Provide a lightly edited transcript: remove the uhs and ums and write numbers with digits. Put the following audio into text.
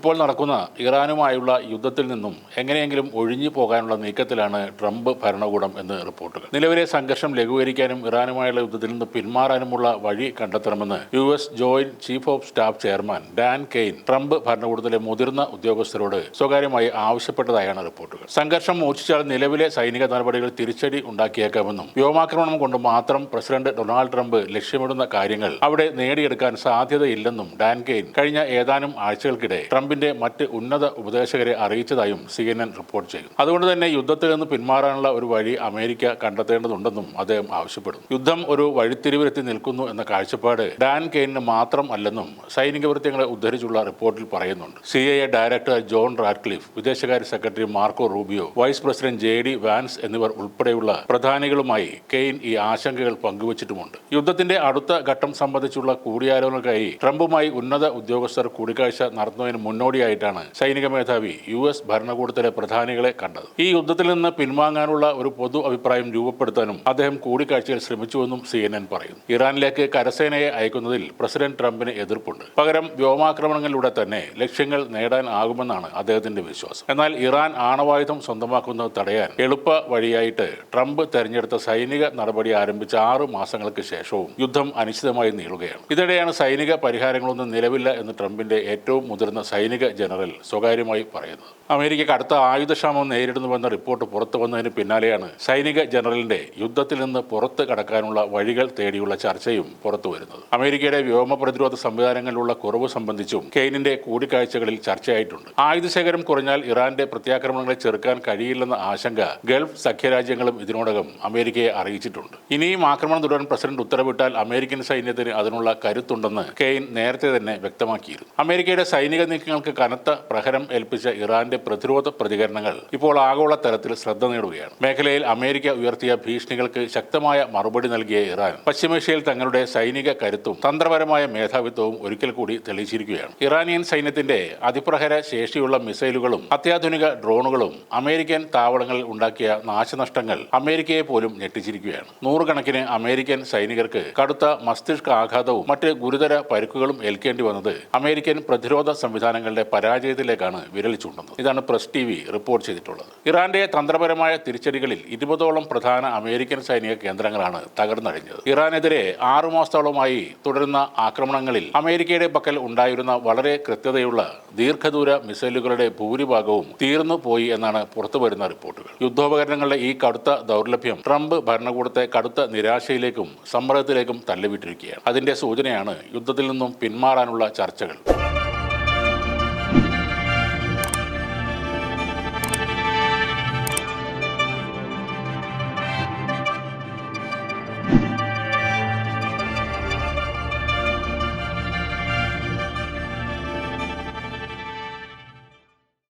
ഇപ്പോൾ നടക്കുന്ന ഇറാനുമായുള്ള യുദ്ധത്തിൽ നിന്നും എങ്ങനെയെങ്കിലും ഒഴിഞ്ഞു പോകാനുള്ള നീക്കത്തിലാണ് ട്രംപ് ഭരണകൂടം എന്ന് റിപ്പോർട്ടുകൾ. നിലവിലെ സംഘർഷം ലഘൂകരിക്കാനും ഇറാനുമായുള്ള യുദ്ധത്തിൽ നിന്ന് പിന്മാറാനുമുള്ള വഴി കണ്ടെത്തണമെന്ന് US joint chief of staff chairman Dan Caine Trump ഭരണകൂടത്തിലെ മുതിർന്ന ഉദ്യോഗസ്ഥരോട് സ്വകാര്യമായി ആവശ്യപ്പെട്ടതായാണ് റിപ്പോർട്ടുകൾ. സംഘർഷം മൂർച്ഛിച്ചാൽ നിലവിലെ സൈനിക നടപടികൾ തിരിച്ചടി ഉണ്ടാക്കിയേക്കാമെന്നും വ്യോമാക്രമണം കൊണ്ട് മാത്രം പ്രസിഡന്റ് ഡൊണാൾഡ് ട്രംപ് ലക്ഷ്യമിടുന്ന കാര്യങ്ങൾ അവിടെ നേടിയെടുക്കാൻ സാധ്യതയില്ലെന്നും ഡാൻ കെയ്ൻ കഴിഞ്ഞ ഏതാനും ആഴ്ചകൾക്കിടെ ട്രംപിന്റെ മറ്റ് ഉന്നത ഉപദേശകരെ അറിയിച്ചതായും CNN റിപ്പോർട്ട് ചെയ്തു. അതുകൊണ്ട് തന്നെ യുദ്ധത്തിൽ നിന്ന് പിന്മാറാനുള്ള ഒരു വഴി അമേരിക്ക കണ്ടെത്തേണ്ടതുണ്ടെന്നും അദ്ദേഹം ആവശ്യപ്പെടുന്നു. യുദ്ധം ഒരു വഴിത്തിരിവിലെത്തി നിൽക്കുന്നു എന്ന കാഴ്ചപ്പാട് ഡാൻ കെയ്നിന് മാത്രം അല്ലെന്നും സൈനിക വൃത്തങ്ങളെ ഉദ്ധരിച്ചുള്ള റിപ്പോർട്ടിൽ പറയുന്നുണ്ട്. CIA ഡയറക്ടർ ജോൺ റാഡ്ക്ലിഫ്, വിദേശകാര്യ secretary Marco Rubio, vice president JD Vance എന്നിവർ ഉൾപ്പെടെയുള്ള പ്രധാനികളുമായി കെയ്ൻ ഈ ആശങ്കകൾ പങ്കുവച്ചിട്ടുമുണ്ട്. യുദ്ധത്തിന്റെ അടുത്ത ഘട്ടം സംബന്ധിച്ചുള്ള കൂടിയാലോചനകൾക്കായി ട്രംപുമായി ഉന്നത ഉദ്യോഗസ്ഥർ കൂടിക്കാഴ്ച നടത്തുന്നതിന് മുന്നോടിയായിട്ടാണ് സൈനിക മേധാവി US ഭരണകൂടത്തിലെ പ്രധാനികളെ കണ്ടത്. ഈ യുദ്ധത്തിൽ നിന്ന് പിൻവാങ്ങാനുള്ള ഒരു പൊതു അഭിപ്രായം രൂപപ്പെടുത്താനും അദ്ദേഹം കൂടിക്കാഴ്ചയിൽ ശ്രമിച്ചുവെന്നും CNN പറയുന്നു. ഇറാനിലേക്ക് കരസേനയെ അയക്കുന്നതിൽ പ്രസിഡന്റ് ട്രംപിന് എതിർപ്പുണ്ട്. പകരം വ്യോമാക്രമണങ്ങളിലൂടെ തന്നെ ലക്ഷ്യങ്ങൾ നേടാൻ ആകുമെന്നാണ് അദ്ദേഹത്തിന്റെ വിശ്വാസം. എന്നാൽ ഇറാൻ ആണവായുധം സ്വന്തമാക്കുന്നത് തടയാൻ എളുപ്പ വഴിയായിട്ട് ട്രംപ് തെരഞ്ഞെടുത്ത സൈനിക നടപടി ആരംഭിച്ച 6 മാസങ്ങൾക്ക് ശേഷവും യുദ്ധം അനിശ്ചിതമായി നീളുകയാണ്. ഇതിനിടെയാണ് സൈനിക പരിഹാരങ്ങളൊന്നും നിലവില്ല എന്ന് ട്രംപിന്റെ ഏറ്റവും മുതിർന്ന സൈനിക ജനറൽ സ്വകാര്യമായി പറയുന്നത്. അമേരിക്ക അടുത്ത ആയുധക്ഷാമം നേരിടുന്നുവെന്ന റിപ്പോർട്ട് പുറത്തു വന്നതിന് പിന്നാലെയാണ് സൈനിക ജനറലിന്റെ യുദ്ധത്തിൽ നിന്ന് പുറത്ത് കടക്കാനുള്ള വഴികൾ തേടിയുള്ള ചർച്ചയും പുറത്തു വരുന്നത്. അമേരിക്കയുടെ വ്യോമ പ്രതിരോധ സംവിധാനങ്ങളിലുള്ള കുറവ് സംബന്ധിച്ചും കെയ്നിന്റെ കൂടിക്കാഴ്ചകളിൽ ചർച്ചയായിട്ടുണ്ട്. ആയുധശേഖരം കുറഞ്ഞാൽ ഇറാന്റെ പ്രത്യാക്രമണങ്ങളെ ചെറുക്കാൻ കഴിയില്ലെന്ന ആശങ്ക ഗൾഫ് സഖ്യരാജ്യങ്ങളും ഇതിനോടകം അമേരിക്കയെ അറിയിച്ചിട്ടുണ്ട്. ഇനിയും ആക്രമണം തുടരാൻ പ്രസിഡന്റ് ഉത്തരവിട്ടാൽ അമേരിക്കൻ സൈന്യത്തിന് അതിനുള്ള കരുത്തുണ്ടെന്ന് കെയ്ൻ നേരത്തെ തന്നെ വ്യക്തമാക്കിയിരുന്നു. അമേരിക്കയുടെ സൈനിക നീക്കങ്ങൾക്ക് കനത്ത പ്രഹരം ഏൽപ്പിച്ച ഇറാന്റെ പ്രതിരോധ പ്രതികരണങ്ങൾ ഇപ്പോൾ ആഗോള തലത്തിൽ ശ്രദ്ധ നേടുകയാണ്. മേഖലയിൽ അമേരിക്ക ഉയർത്തിയ ഭീഷണികൾക്ക് ശക്തമായ മറുപടി നൽകിയ ഇറാൻ പശ്ചിമേഷ്യയിൽ തങ്ങളുടെ സൈനിക കരുത്തും തന്ത്രപരമായ മേധാവിത്വവും ഒരിക്കൽ കൂടി തെളിയിച്ചിരിക്കുകയാണ്. ഇറാനിയൻ സൈന്യത്തിന്റെ അതിപ്രഹര ശേഷിയുള്ള മിസൈലുകളും അത്യാധുനിക ഡ്രോണുകളും അമേരിക്കൻ താവളങ്ങളിൽ ഉണ്ടാക്കിയ നാശനഷ്ടങ്ങൾ അമേരിക്കയെ പോലും ഞെട്ടിച്ചിരിക്കുകയാണ്. നൂറുകണക്കിന് അമേരിക്കൻ സൈനികർക്ക് കടുത്ത മസ്തിഷ്കാഘാതവും മറ്റ് ഗുരുതര പരിക്കുകളും ഏൽക്കേണ്ടി വന്നത് അമേരിക്കൻ പ്രതിരോധ സംവിധാനങ്ങളുടെ പരാജയത്തിലേക്കാണ് വിരൽ ചൂണ്ടുന്നത്. ഇതാണ് പ്രസ് TV റിപ്പോർട്ട് ചെയ്തിട്ടുള്ളത്. ഇറാന്റെ തന്ത്രപരമായ തിരിച്ചടികളിൽ 20ഓളം പ്രധാന അമേരിക്കൻ സൈനിക കേന്ദ്രങ്ങളാണ് തകർന്നടിഞ്ഞത്. ഇറാനെതിരെ 6 മാസത്തോളമായി തുടരുന്ന ആക്രമണങ്ങളിൽ അമേരിക്കയുടെ പക്കൽ ഉണ്ടായിരുന്ന വളരെ കൃത്യതയുള്ള ദീർഘദൂര മിസൈലുകളുടെ ഭൂരിഭാഗവും തീർന്നു പോയി എന്നാണ് പുറത്തുവരുന്ന റിപ്പോർട്ടുകൾ. യുദ്ധോപകരണങ്ങളുടെ ഈ കടുത്ത ദൗർലഭ്യം ട്രംപ് ഭരണകൂടത്തെ കടുത്ത നിരാശയിലേക്കും സമ്മർദ്ദത്തിലേക്കും തള്ളിവിട്ടിരിക്കുകയാണ്. അതിന്റെ സൂചനയാണ് യുദ്ധത്തിൽ നിന്നും പിന്മാറാനുള്ള ചർച്ചകൾ.